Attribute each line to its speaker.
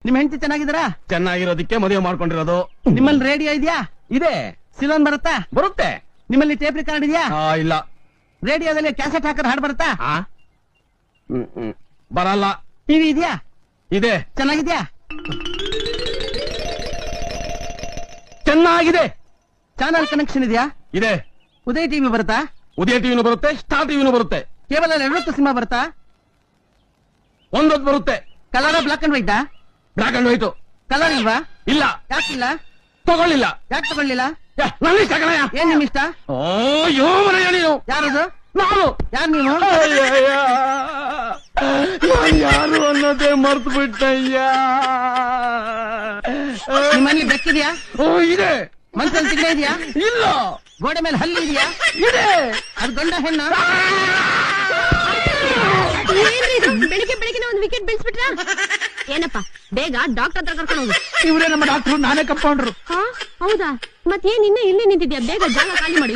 Speaker 1: ನಿಮ್ ಹೆಂಡತಿ ಚೆನ್ನಾಗಿದ್ದೀರಾ?
Speaker 2: ಚೆನ್ನಾಗಿರೋದಕ್ಕೆ ಮದುವೆ ಮಾಡ್ಕೊಂಡಿರೋದು.
Speaker 1: ನಿಮ್ಮಲ್ಲಿ ರೇಡಿಯೋ ಇದೆಯಾ?
Speaker 2: ಇದೆ.
Speaker 1: ಸಿಲೋನ್ ಬರುತ್ತಾ?
Speaker 2: ಬರುತ್ತೆ.
Speaker 1: ನಿಮ್ಮಲ್ಲಿ ಟೇಪ್ ರಿಕಾರ್ಡ್ ಇದೆಯಾ?
Speaker 2: ಇಲ್ಲ.
Speaker 1: ರೇಡಿಯೋದಲ್ಲಿ ಕ್ಯಾಸೆಟ್ ಹಾಕರ್ ಹಾಡ್ ಬರುತ್ತಾ?
Speaker 2: ಬರಲ್ಲ.
Speaker 1: ಟಿವಿ ಇದೆಯಾ?
Speaker 2: ಇದೆ.
Speaker 1: ಚೆನ್ನಾಗಿದ್ಯಾ?
Speaker 2: ಚೆನ್ನಾಗಿದೆ.
Speaker 1: ಚಾನಲ್ ಕನೆಕ್ಷನ್ ಇದೆಯಾ?
Speaker 2: ಇದೆ.
Speaker 1: ಉದಯ ಟಿವಿ ಬರುತ್ತಾ?
Speaker 2: ಉದಯ ಟಿವಿನೂ ಬರುತ್ತೆ, ಸ್ಟಾರ್ ಟಿವಿನೂ ಬರುತ್ತೆ.
Speaker 1: ಕೇವಲ 2 ಸಿನಿಮಾ ಬರುತ್ತಾ?
Speaker 2: ಒಂದೊಂದು ಬರುತ್ತೆ.
Speaker 1: ಕಲರ್ ಬ್ಲಾಕ್ ಅಂಡ್ ವೈಟಾ?
Speaker 2: Black and white.
Speaker 1: ಕಲರ್ ಇಲ್ವಾ?
Speaker 2: ಇಲ್ಲ.
Speaker 1: ಯಾಕಿಲ್ಲ?
Speaker 2: ತಗೊಳ್ಳಿಲ್ಲ.
Speaker 1: ಯಾಕೆ ತಗೊಳ್ಳಿಲ್ಲ?
Speaker 2: ನನ್ನ ಇಷ್ಟ ಕಣಯ್ಯ.
Speaker 1: ಏನ್ ನಿಮ್ ಇಷ್ಟ?
Speaker 2: ಯೋ ಮನೆಯ ನೀನು.
Speaker 1: ಯಾರದು?
Speaker 2: ನಾನು.
Speaker 1: ಯಾರು ನೀವು?
Speaker 2: ನಾನು ಯಾರು ಅನ್ನೋದೇ ಮರ್ತು ಬಿಟ್ಟಯ್ಯ.
Speaker 1: ನಿಮ್ಮಲ್ಲಿ ಬೆಕ್ಕಿದ್ಯಾ?
Speaker 2: ಇದೆ.
Speaker 1: ಮನ್ಸಲ್ಲಿ ತಿಂಗಳ ಇದೆಯಾ?
Speaker 2: ಇಲ್ಲ.
Speaker 1: ಗೋಡೆ ಮೇಲೆ ಹಲ್ಲಿ ಇದೆಯಾ?
Speaker 2: ಇದೆ.
Speaker 1: ಅದು ಗಂಡ ಹೆಣ್ಣ?
Speaker 3: ಬೆಳಿಗ್ಗೆ ಬೆಳಿಗ್ಗೆ ಒಂದು ವಿಕೆಟ್ ಬೀಳ್ಸ್ಬಿಟ್ರ? ಏನಪ್ಪ ಬೇಗ ಡಾಕ್ಟರ್ ಹತ್ರ ಕರ್ಕೊಂಡು ಹೋಗು.
Speaker 1: ಇವರೇ ನಮ್ಮ ಡಾಕ್ಟ್ರು, ನಾನೇ ಕಂಪೌಂಡ್ರು.
Speaker 3: ಹೌದಾ? ಮತ್ತೇನ್ ಇನ್ನ ಇಲ್ಲಿ ನಿಂತಿದ್ಯಾ? ಬೇಗ ಜಾಗ ಖಾಲಿ ಮಾಡಿ.